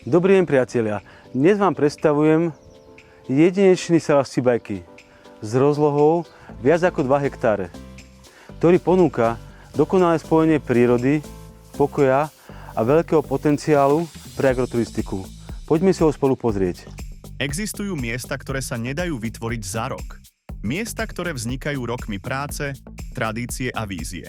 Dobrý deň, priatelia. Dnes vám predstavujem jedinečný salaš Cibajky s rozlohou viac ako 2 hektáre, ktorý ponúka dokonalé spojenie prírody, pokoja a veľkého potenciálu pre agroturistiku. Poďme si ho spolu pozrieť. Existujú miesta, ktoré sa nedajú vytvoriť za rok. Miesta, ktoré vznikajú rokmi práce, tradície a vízie.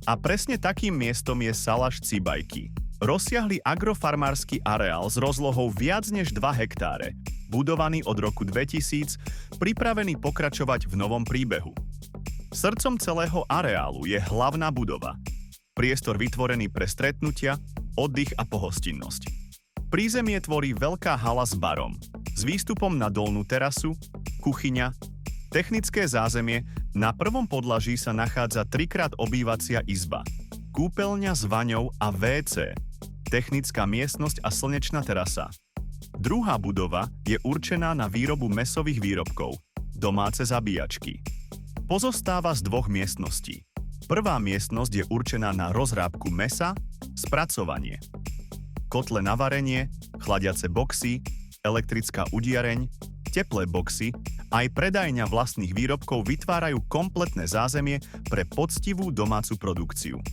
A presne takým miestom je salaš Cibajky. Rozsiahly agrofarmársky areál s rozlohou viac než 2 hektáre, budovaný od roku 2000, pripravený pokračovať v novom príbehu. Srdcom celého areálu je hlavná budova. Priestor vytvorený pre stretnutia, oddych a pohostinnosť. Prízemie tvorí veľká hala s barom, s výstupom na dolnú terasu, kuchyňa, technické zázemie, na prvom podlaží sa nachádza 3x obývacia izba, kúpeľňa s vaňou a WC, technická miestnosť a slnečná terasa. Druhá budova je určená na výrobu mäsových výrobkov, domáce zabíjačky. Pozostáva z 2 miestností. Prvá miestnosť je určená na rozrábku mäsa, spracovanie. Kotle na varenie, chladiace boxy, elektrická udiareň, teplé boxy, aj predajňa vlastných výrobkov vytvárajú kompletné zázemie pre poctivú domácu produkciu.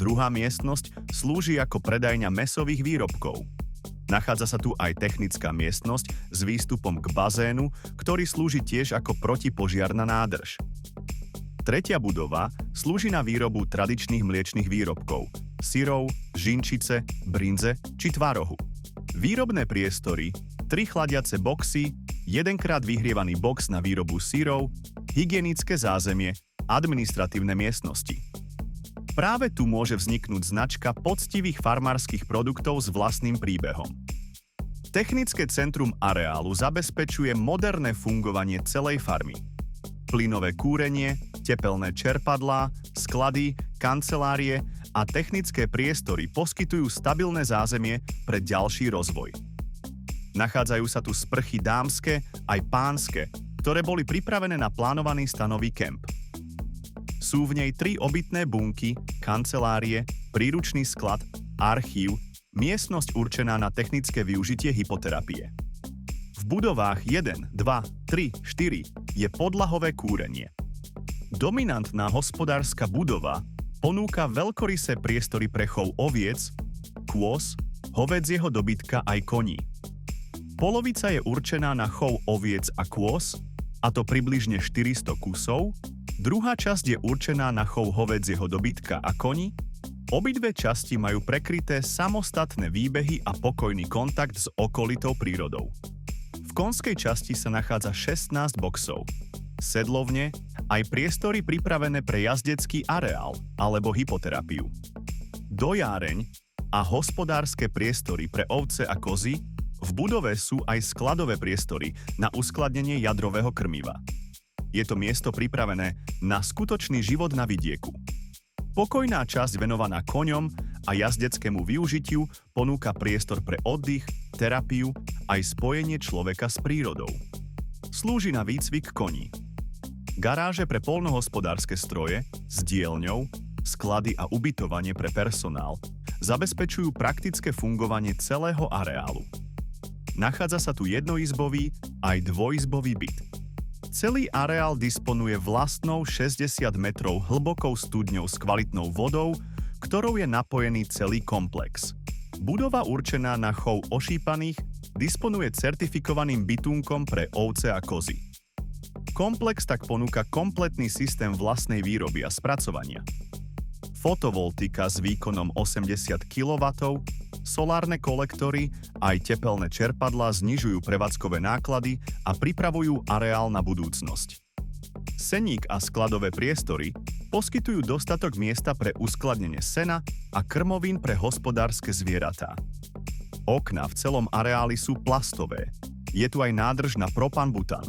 Druhá miestnosť slúži ako predajňa mäsových výrobkov. Nachádza sa tu aj technická miestnosť s výstupom k bazénu, ktorý slúži tiež ako protipožiarna nádrž. Tretia budova slúži na výrobu tradičných mliečnych výrobkov, syrov, žinčice, brinze či tvarohu. Výrobné priestory, 3 chladiace boxy, 1x vyhrievaný box na výrobu syrov, hygienické zázemie, administratívne miestnosti. Práve tu môže vzniknúť značka poctivých farmárskych produktov s vlastným príbehom. Technické centrum areálu zabezpečuje moderné fungovanie celej farmy. Plynové kúrenie, tepelné čerpadlá, sklady, kancelárie a technické priestory poskytujú stabilné zázemie pre ďalší rozvoj. Nachádzajú sa tu sprchy dámske aj pánske, ktoré boli pripravené na plánovaný stanový kemp. Sú v nej 3 obytné bunky, kancelárie, príručný sklad, archív, miestnosť určená na technické využitie hypoterapie. V budovách 1, 2, 3, 4 je podlahové kúrenie. Dominantná hospodárska budova ponúka veľkorysé priestory pre chov oviec, kôz, hovädzieho dobytka aj koní. Polovica je určená na chov oviec a kôz, a to približne 400 kusov, druhá časť je určená na chov hovädzieho dobytka a koní, obidve časti majú prekryté samostatné výbehy a pokojný kontakt s okolitou prírodou. V konskej časti sa nachádza 16 boxov, sedlovne, aj priestory pripravené pre jazdecký areál alebo hypoterapiu. Dojáreň a hospodárske priestory pre ovce a kozy, v budove sú aj skladové priestory na uskladnenie jadrového krmiva. Je to miesto pripravené na skutočný život na vidieku. Pokojná časť venovaná koňom a jazdeckému využitiu ponúka priestor pre oddych, terapiu aj spojenie človeka s prírodou. Slúži na výcvik koní. Garáže pre poľnohospodárske stroje s dielňou, sklady a ubytovanie pre personál zabezpečujú praktické fungovanie celého areálu. Nachádza sa tu jednoizbový aj dvojizbový byt. Celý areál disponuje vlastnou 60 metrov hlbokou studňou s kvalitnou vodou, ktorou je napojený celý komplex. Budova určená na chov ošípaných disponuje certifikovaným bytunkom pre ovce a kozy. Komplex tak ponúka kompletný systém vlastnej výroby a spracovania. Fotovoltika s výkonom 80 kW, solárne kolektory aj tepelné čerpadlá znižujú prevádzkové náklady a pripravujú areál na budúcnosť. Seník a skladové priestory poskytujú dostatok miesta pre uskladnenie sena a krmovín pre hospodárske zvieratá. Okná v celom areáli sú plastové. Je tu aj nádrž na propan-bután.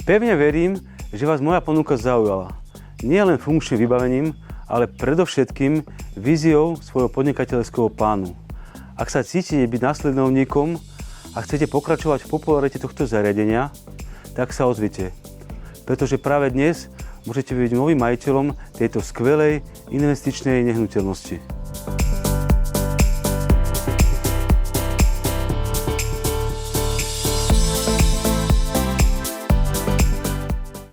Pevne verím, že vás moja ponuka zaujala. Nie len funkčným vybavením, ale predovšetkým víziou svojho podnikateľského plánu. Ak sa cítite byť následovníkom a chcete pokračovať v popularite tohto zariadenia, tak sa ozvite. Pretože práve dnes môžete byť novým majiteľom tejto skvelej investičnej nehnuteľnosti.